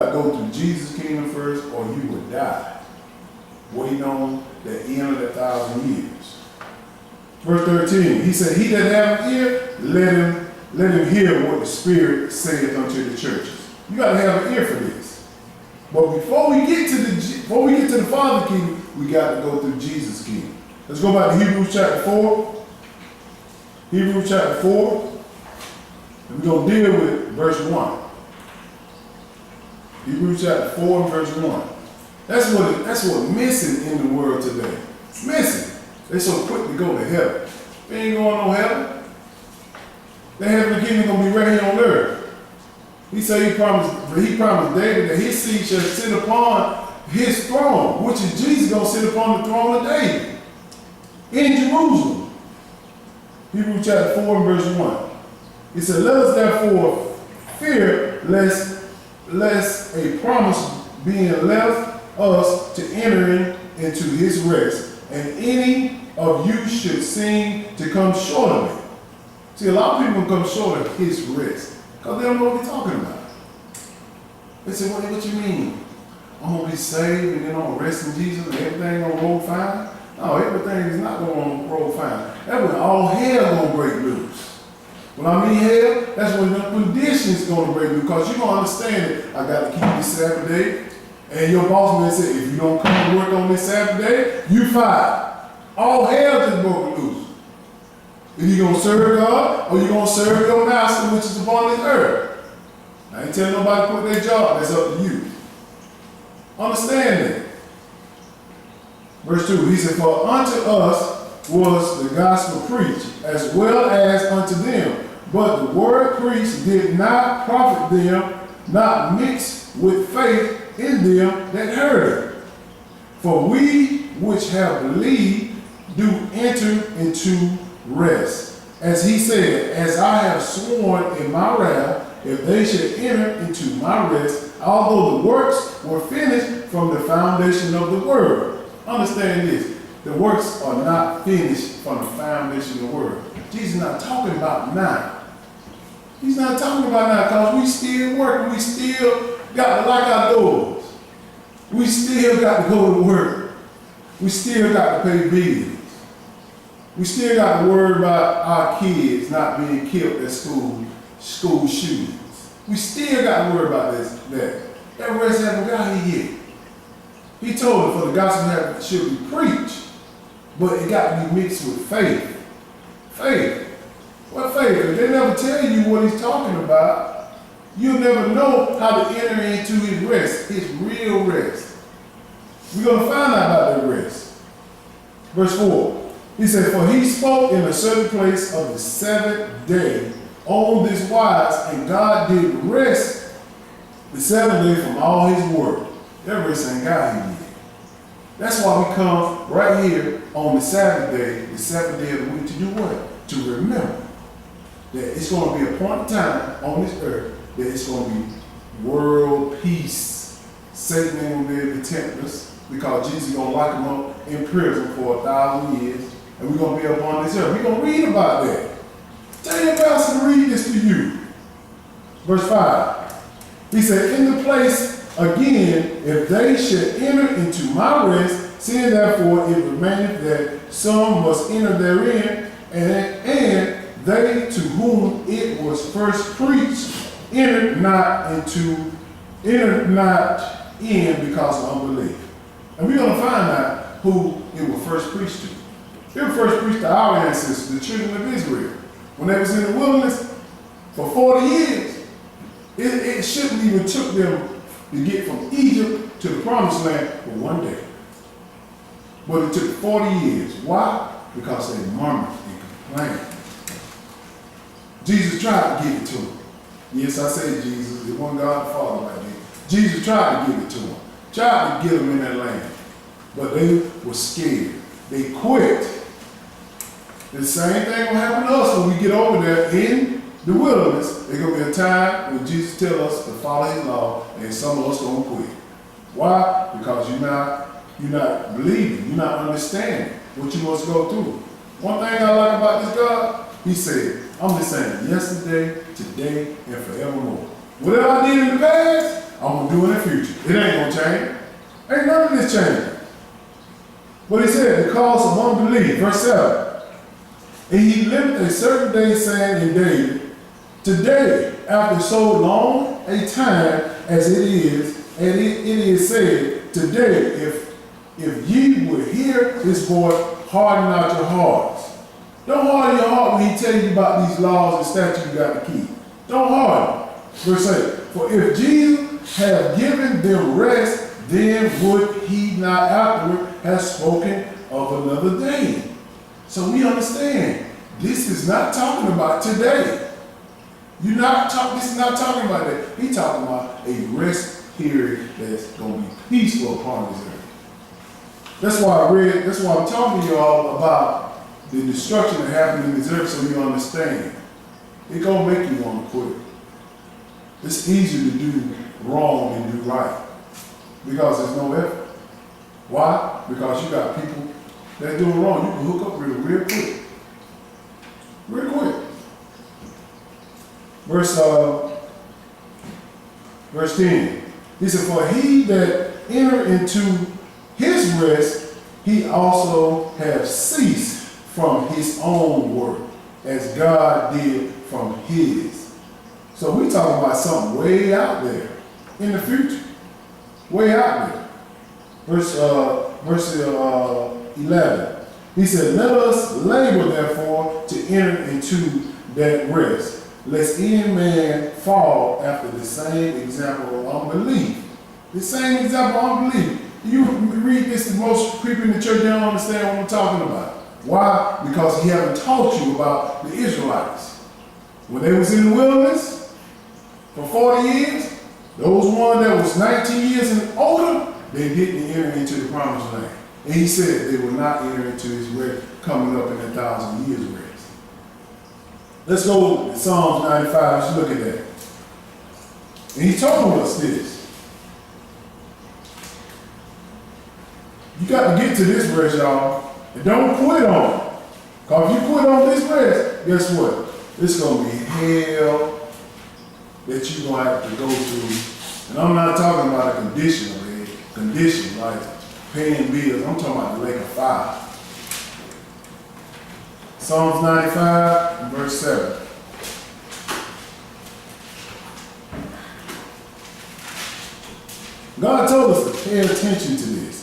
Go through Jesus' kingdom first, or you would die waiting on the end of the 1,000 years. Verse 13, he said, "He that hath an ear, let him hear what the Spirit saith unto the churches." You got to have an ear for this. But before we get to the Father kingdom, we got to go through Jesus' kingdom. Let's go back to Hebrews chapter 4. Hebrews chapter 4. And we're going to deal with verse 1. Hebrews chapter 4 and verse 1. That's what's missing in the world today. It's missing. They're so quick to go to heaven. They ain't going no heaven. The heavenly kingdom gonna be right here on earth. He said he promised David that his seed shall sit upon his throne, which is Jesus gonna sit upon the throne of David in Jerusalem. Hebrews chapter 4 and verse 1. He said, "Let us therefore fear lest a promise being left us to enter into his rest, and any of you should seem to come short of it." See, a lot of people come short of his rest because they don't know what they're talking about. They say, what you mean? I'm going to be saved and then I'm going to rest in Jesus and everything going to roll fine? No, everything is not going to roll fine. That's when all hell going to break loose. When I mean hell, that's when the conditions going to break loose, because you're going to understand it. I got to keep this Sabbath day. And your boss man said, if you don't come to work on this Sabbath day, you fired. All hell just broke loose. If you're going to serve God, or you're going to serve your master, which is upon this earth. I ain't telling nobody to quit their job. That's up to you. Understand that. Verse 2, he said, "For unto us was the gospel preached, as well as unto them. But the word preached did not profit them, not mixed with faith in them that heard it. For we which have believed do enter into rest. As he said, as I have sworn in my wrath, if they should enter into my rest, although the works were finished from the foundation of the world." Understand this. The works are not finished from the foundation of the world. Jesus is not talking about now. He's not talking about now, because we still working. We still got to lock our doors. We still got to go to work. We still got to pay bills. We still got to worry about our kids not being killed at school shootings. We still got to worry about that rest haven't got here yet. He told us, for the gospel should be preached, but it got to be mixed with faith. Faith. What faith? If they never tell you what he's talking about, you'll never know how to enter into his rest, his real rest. We're going to find out about that rest. Verse 4. He said, "For he spoke in a certain place of the seventh day on this wise, and God did rest the seventh day from all his work." That rest ain't got here yet. That's why we come right here on the Sabbath day, the seventh day of the week, to do what? To remember that it's going to be a point in time on this earth that it's going to be world peace. Satan ain't going to be able to tempt us, because Jesus is going to lock him up in prison for 1,000 years, and we're going to be up on this earth. We're going to read about that. Tell your pastor to read this to you. Verse 5. He said, "In the place again, if they should enter into my rest, seeing therefore it remaineth that some must enter therein, and they to whom it was first preached entered not in because of unbelief." And we're going to find out who it was first preached to. It was first preached to our ancestors, the children of Israel. When they was in the wilderness for 40 years, it shouldn't even took them to get from Egypt to the promised land for one day. But it took 40 years. Why? Because they murmured and complained. Jesus tried to give it to them. Yes, I say Jesus. It wasn't God the Father right there. Jesus tried to give it to them. Tried to get them in that land. But they were scared. They quit. The same thing will happen to us when we get over there in the wilderness. There's going to be a time when Jesus tells us to follow his law, and some of us going to quit. Why? Because you're not believing. You're not understanding what you must go through. One thing I like about this God, he said, I'm the same yesterday, today, and forevermore. Whatever I did in the past, I'm going to do in the future. It ain't going to change. Ain't none of this changing. But he said, because of unbelief, verse 7, and he lived a certain day, saying in David, today, after so long a time as it is, and it is said, today, if ye would hear his voice, harden not your hearts. Don't harden your heart when he tell you about these laws and statutes you got to keep. Don't harden. Verse 8, for if Jesus had given them rest, then would he not afterward have spoken of another day? So we understand, this is not talking about today. This is not talking about that. He's talking about a rest period that's going to be peaceful upon this earth. That's why I'm talking to you all about the destruction that happened in this earth, so you understand. It's going to make you want to quit. It's easier to do wrong than do right. Because there's no effort. Why? Because you got people that are doing wrong. You can hook up real quick. Real quick. Verse 10. He said, for he that enter into his rest, he also have ceased from his own work, as God did from his. So we're talking about something way out there in the future. Way out there. Verse 11. He said, let us labor therefore to enter into that rest, lest any man fall after the same example of unbelief. The same example of unbelief. You read this, most people in the church don't understand what I'm talking about. Why? Because he haven't taught you about the Israelites. When they was in the wilderness for 40 years, those ones that was 19 years and older, they didn't enter into the promised land. And he said they will not enter into his rest coming up in 1,000 years rest. Let's go to Psalms 95. Let's look at that. And he told us this. You got to get to this rest, y'all. And don't quit on it. Because if you quit on this rest, guess what? It's going to be hell that you're going to have to go through. And I'm not talking about a condition like paying bills. I'm talking about the lake of fire. Psalms 95 and verse 7. God told us to pay attention to this.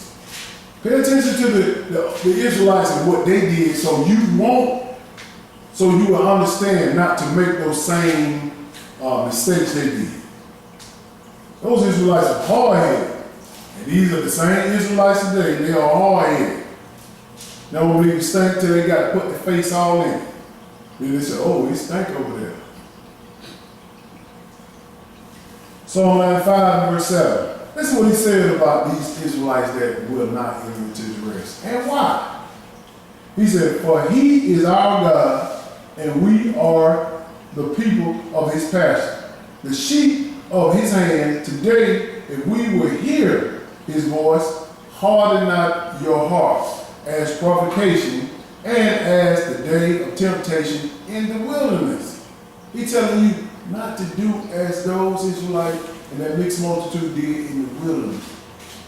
Pay attention to the Israelites and what they did so you will understand not to make those same mistakes they did. Those Israelites are hard-headed. And these are the same Israelites today. They are hard-headed. They don't believe it stink till they got to put their face all in it. Then they say, oh, it stank over there. Psalm 95 verse 7. This is what he said about these Israelites that will not enter into the rest. And why? He said, for he is our God, and we are the people of his pasture, the sheep of his hand. Today, if we will hear his voice, harden not your hearts, as provocation and as the day of temptation in the wilderness. He's telling you not to do as those Israelites and that mixed multitude did in the wilderness.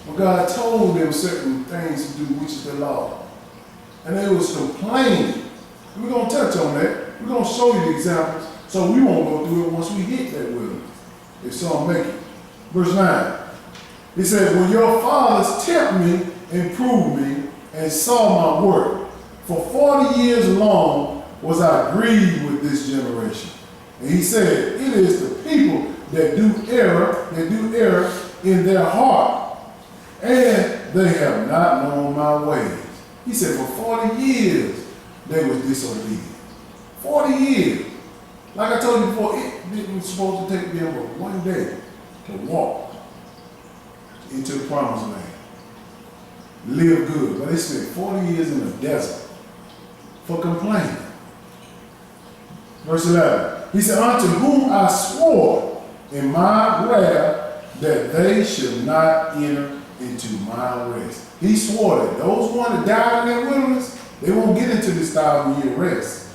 When God told them certain things to do, which is the law. And they was complaining. We're going to touch on that. We're going to show you the examples so we won't go through it once we hit that wilderness. If so, make it. Verse 9. He said, when your fathers tempt me and proved me and saw my work, for 40 years long was I grieved with this generation. And he said, it is the people that do error in their heart, and they have not known my ways. He said, for 40 years they was disobedient. 40 years. Like I told you before, it didn't supposed to take them but one day to walk into the promised land. Live good. But they spent 40 years in the desert for complaining. Verse 11. He said, unto whom I swore in my wrath that they should not enter into my rest. He swore that those ones that died in that wilderness, they won't get into this 1,000-year rest.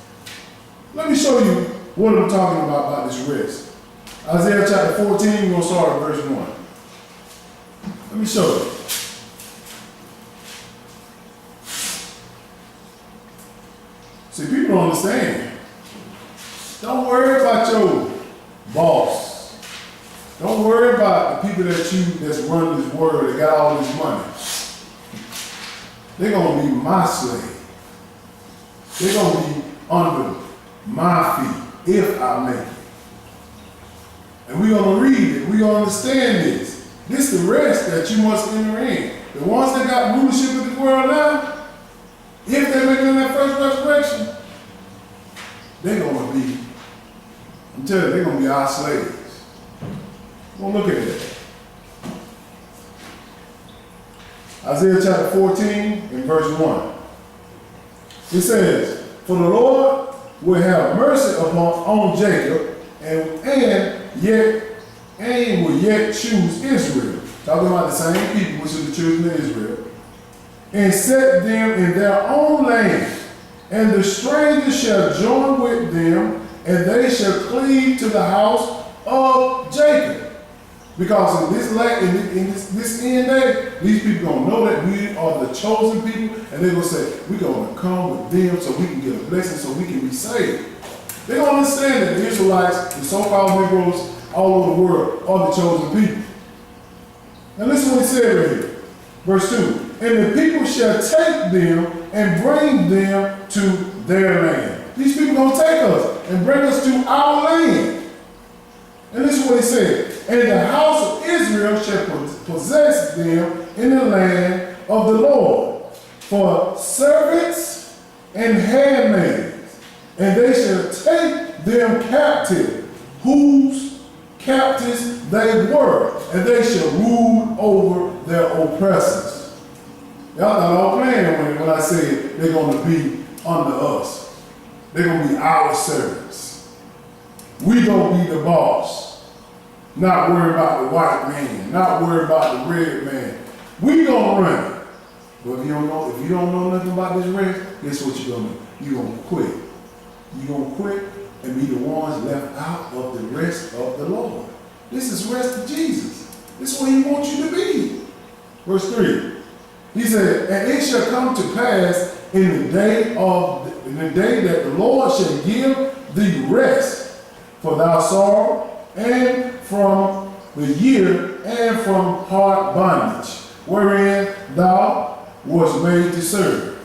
Let me show you what I'm talking about this rest. Isaiah chapter 14, we're going to start at verse 1. Let me show you. See, people don't understand. Don't worry about your boss. Don't worry about the people that's run this world, that got all this money. They're gonna be my slave. They're gonna be under my feet if I make it. And we're gonna read it. We're gonna understand this. This is the rest that you must enter in. The ones that got rulership of the world now, if they make it in that first resurrection, they're gonna be, I'm telling you, they're gonna be our slaves. Well, look at that. Isaiah chapter 14 and verse 1. It says, "For the Lord will have mercy on Jacob, and will yet choose Israel." Talking about the same people, which is the children of Israel. "And set them in their own land, and the strangers shall join with them, and they shall cleave to the house of Jacob." Because in this end day, these people gonna know that we are the chosen people, and they're gonna say, we're gonna come with them so we can get a blessing, so we can be saved. They don't understand that the Israelites, the so-called Negroes all over the world, are the chosen people. Now listen what he said right here. Verse 2. "And the people shall take them and bring them to their land." These people gonna take us and bring us to our land. And this is what he said. "And the house of Israel shall possess them in the land of the Lord for servants and handmaids, and they shall take them captive, whose captives they were, and they shall rule over their oppressors." Y'all not all playing when I say they're going to be under us. They're going to be our servants. We going to be the boss. Not worried about the white man, not worried about the red man. We gonna run it. But if you don't know nothing about this rest, guess what you're gonna do? You're gonna quit. You're gonna quit and be the ones left out of the rest of the Lord. This is rest of Jesus. This is where he wants you to be. Verse 3. He said, "And it shall come to pass in the day that the Lord shall give thee rest for thy sorrow, and from the year, and from hard bondage, wherein thou wast made to serve."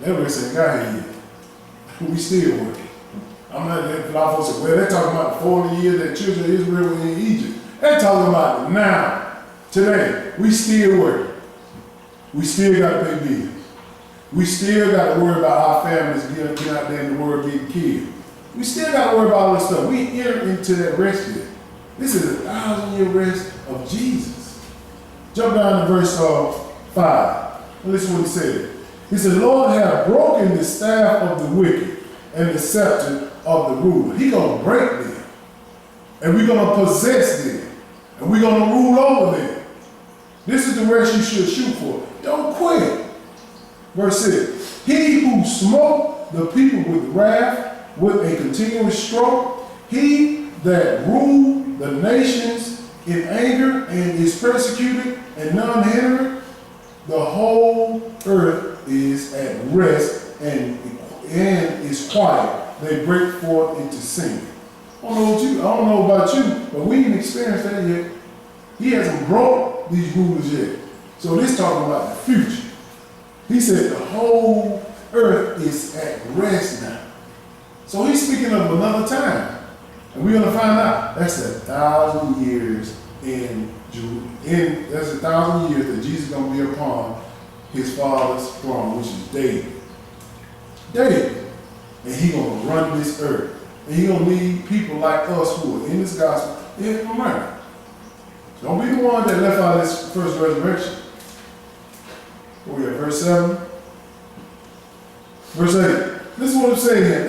That rest ain't got here yet. We still working. I'm not that a lot of folks say, well, they're talking about the 40 years that children of Israel were in Egypt. They're talking about now, today. We still working. We still got to pay bills. We still got to worry about our families getting out there in the world getting killed. We still got to worry about all this stuff. We enter into that rest yet. This is a 1,000-year rest of Jesus. Jump down to verse 5. And listen to what he said. He said, "Lord hath broken the staff of the wicked and the scepter of the ruler." He gonna break them. And we're gonna possess them. And we're gonna rule over them. This is the rest you should shoot for. Don't quit. Verse 6. "He who smote the people with wrath, with a continuous stroke, he that ruled the nations in anger and is persecuted and none hindered, the whole earth is at rest and is quiet. They break forth into singing." I don't know about you, but we didn't experience that yet. He hasn't brought these rulers yet. So this talking about the future. He said the whole earth is at rest now. So he's speaking of another time. And we're going to find out that's 1,000 years that's 1,000 years that Jesus is going to be upon his father's throne, which is David. And he's going to run this earth. And he's going to lead people like us who are in this gospel in America. Don't be the one that left out this first resurrection. Where we at, verse 7? Verse 8. This is what I'm saying here.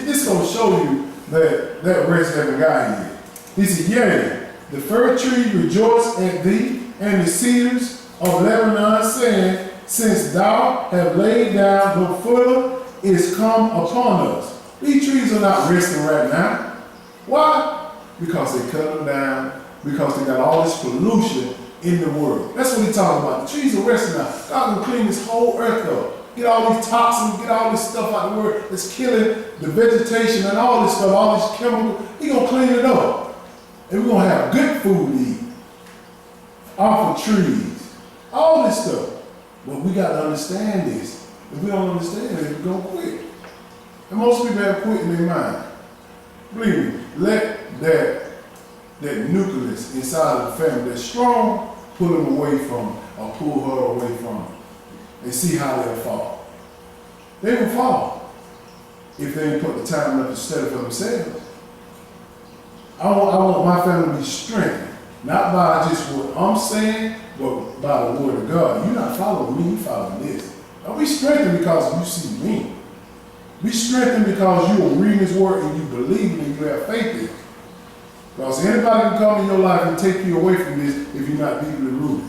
This is going to show you that rest haven't gotten yet. He said, "Yea, the fir tree rejoiced at thee, and the cedars of Lebanon, saying, Since thou have laid down, the fuller is come upon us." These trees are not resting right now. Why? Because they cut them down, because they got all this pollution in the world. That's what he's talking about. The trees are resting now. God will clean this whole earth up. Get all these toxins, get all this stuff out of the world that's killing the vegetation and all this stuff, all these chemicals. He's going to clean it up. And we're going to have good food to eat. Off of trees. All this stuff. But we got to understand this. If we don't understand it, we're going to quit. And most people have quit in their mind. Believe me, let that nucleus inside of the family that's strong, pull them away from or pull her away from them. And see how they'll fall. They will fall if they ain't put the time up to study for themselves. I want my family to be strengthened, not by just what I'm saying, but by the word of God. You're not following me, you're following this. Don't be strengthened because you see me. Be strengthened because you are reading His word and you believe it and you have faith in it. Because anybody can come in your life and take you away from this if you're not deeply rooted.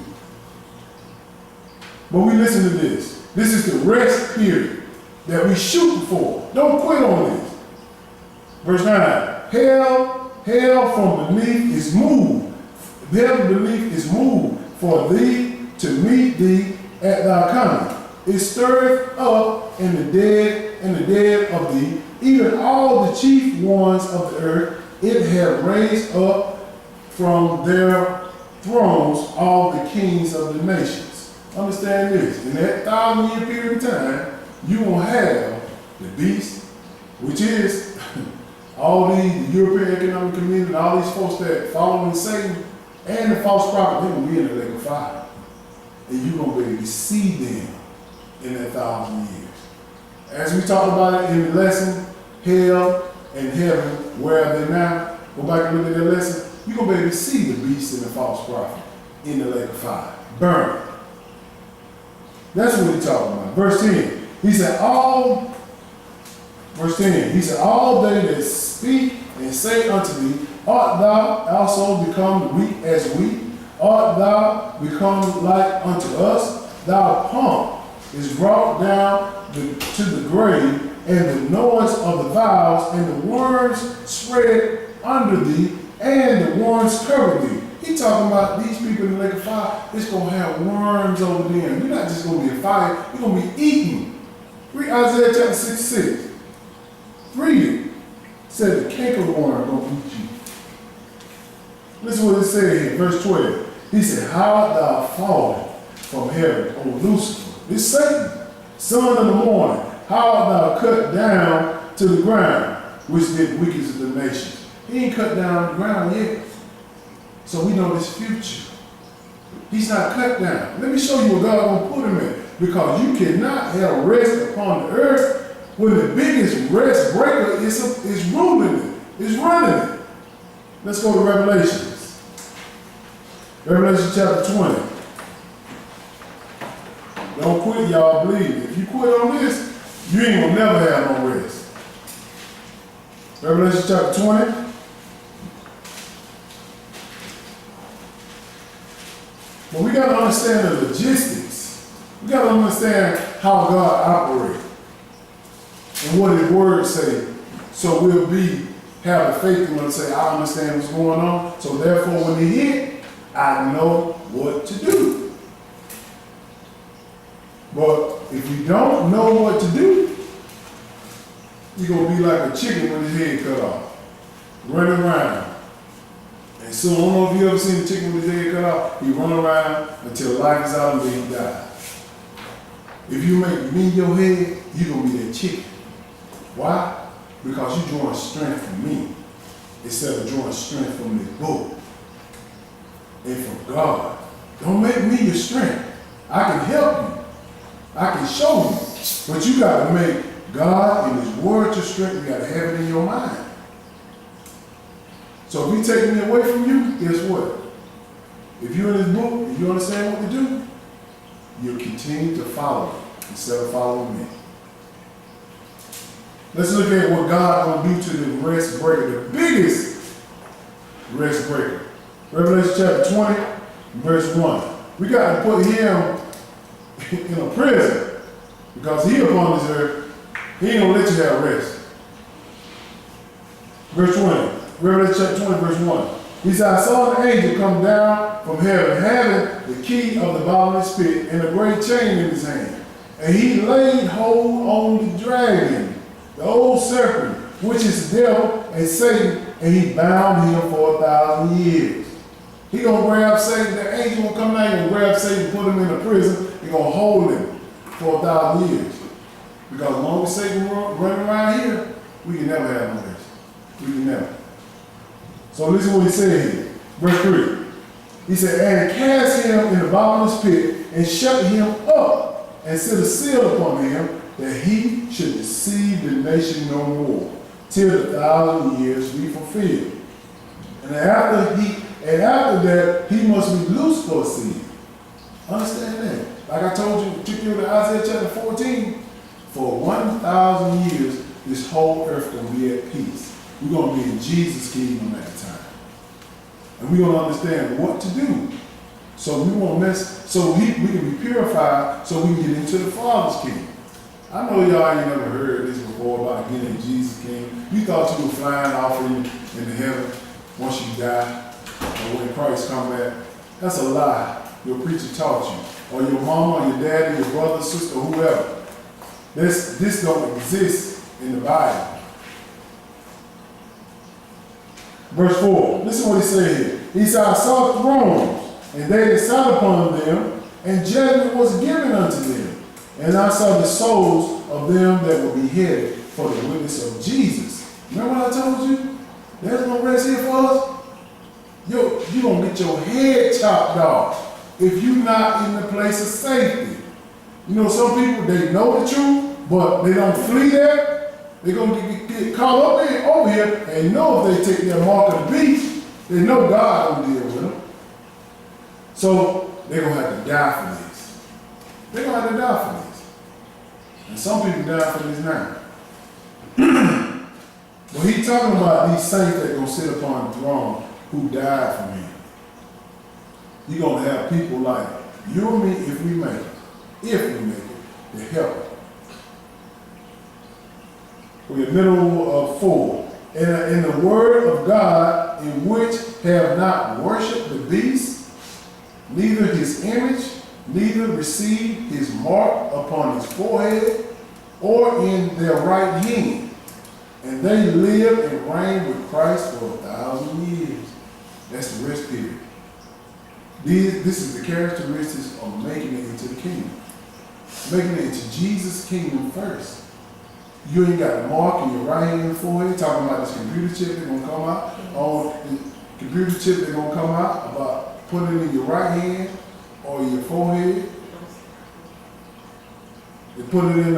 But we listen to this. This is the rest period that we shoot for. Don't quit on this. Verse 9. Hell from beneath is moved. Hell from beneath is moved for thee to meet thee at thy coming. It stirreth up in the dead of thee, even all the chief ones of the earth. It hath raised up from their thrones all the kings of the nations. Understand this. In that 1,000-year period of time, you will have the beast, which is all the European Economic Community, all these folks that following Satan, and the false prophet, they're going to be in the lake of fire. And you're going to be able to see them in that 1,000 years. As we talked about it in the lesson, hell and heaven, where are they now? Go back and look at that lesson. You're going to be able to see the beast and the false prophet in the lake of fire. Burn. That's what he's talking about. Verse 10. He said, verse 10. He said, all they that speak and say unto thee, art thou also become weak as we? Art thou become like unto us? Thy pomp is brought down to the grave, and the noise of the vows, and the worms spread under thee, and the worms cover thee. He talking about these people in the lake of fire, it's going to have worms over them. You're not just going to be a fire, you're going to be eaten. Read Isaiah chapter 66. Read it. It said the cankerworm going to eat you. Listen what it said here, verse 12. He said, how art thou fallen from heaven, O Lucifer? It's Satan, son of the morning. How art thou cut down to the ground, which did weakest of the nations? He ain't cut down the ground yet. So we know his future. He's not cut down. Let me show you what God will put him in. Because you cannot have rest upon the earth when the biggest rest breaker is ruling it, is running it. Let's go to Revelations. Revelation chapter 20. Don't quit, y'all, believe it. If you quit on this, you ain't gonna never have no rest. Revelation chapter 20. But we got to understand the logistics. We got to understand how God operates and what His Word say. So we'll have the faith in to say, I understand what's going on. So therefore, when they hit, I know what to do. But if you don't know what to do, you're going to be like a chicken with his head cut off, running around. And so I don't know if you ever seen a chicken with his head cut off. He run around until life is out and then he dies. If you make me your head, you're going to be that chicken. Why? Because you're drawing strength from me instead of drawing strength from this book and from God. Don't make me your strength. I can help you. I can show you. But you got to make God and His Word your strength. You got to have it in your mind. So if He take me away from you, guess what? If you're in this book and you understand what to do, you'll continue to follow it instead of following me. Let's look at what God will do to the rest breaker, the biggest rest breaker. Revelation chapter 20, verse 1. We got to put him in a prison because he upon this earth, he ain't gonna let you have rest. Verse 20. Revelation chapter 20, verse 1. He said, I saw an angel come down from heaven, having the key of the bottomless pit and a great chain in his hand. And he laid hold on the dragon, the old serpent, which is the devil and Satan, and he bound him for 1,000 years. He gonna grab Satan, the angel gonna come down, he gonna grab Satan and put him in a prison, he gonna hold him for 1,000 years. Because as long as Satan running around here, we can never have no rest. We can never. So listen what he said here, verse 3. He said, and cast him in the bottomless pit, and shut him up, and set a seal upon him, that he should deceive the nation no more, till the 1,000 years be fulfilled. And after that, he must be loosed for a season. Understand that? Like I told you, took you to Isaiah chapter 14. For 1,000 years, this whole earth gonna be at peace. We're gonna be in Jesus' kingdom at the time. And we're gonna understand what to do. So we won't mess, so we can be purified so we can get into the Father's kingdom. I know y'all ain't never heard this before about getting in Jesus' kingdom. You thought you were flying off into heaven once you die, or when Christ come back. That's a lie. Your preacher taught you, or your mama, or your daddy, your brother, sister, whoever. This don't exist in the Bible. Verse 4, listen what he said here. He said, I saw thrones, and they that sat upon them, and judgment was given unto them. And I saw the souls of them that were beheaded for the witness of Jesus. Remember what I told you? There's no rest here for us. You're going to get your head chopped off if you're not in the place of safety. You know, some people, they know the truth, but they don't flee there. They're going to get caught up over here and know if they take their mark of the beast, they know God will deal with them. So they're going to have to die for this. They're going to have to die for this. And some people die for this now. But he's talking about these saints that are going to sit upon the throne who died for him. You're going to have people like you and me, if we make it, to help. We're in the middle of 4. In the word of God, in which have not worshipped the beast, neither his image, neither received his mark upon his forehead or in their right hand. And they live and reign with Christ for 1,000 years. That's the rest period. This is the characteristics of making it into the kingdom. Making it into Jesus' kingdom first. You ain't got the mark in your right hand and forehead. Talking about this computer chip that's going to come out. On the computer chip that's going to come out about putting it in your right hand or your forehead. They put it in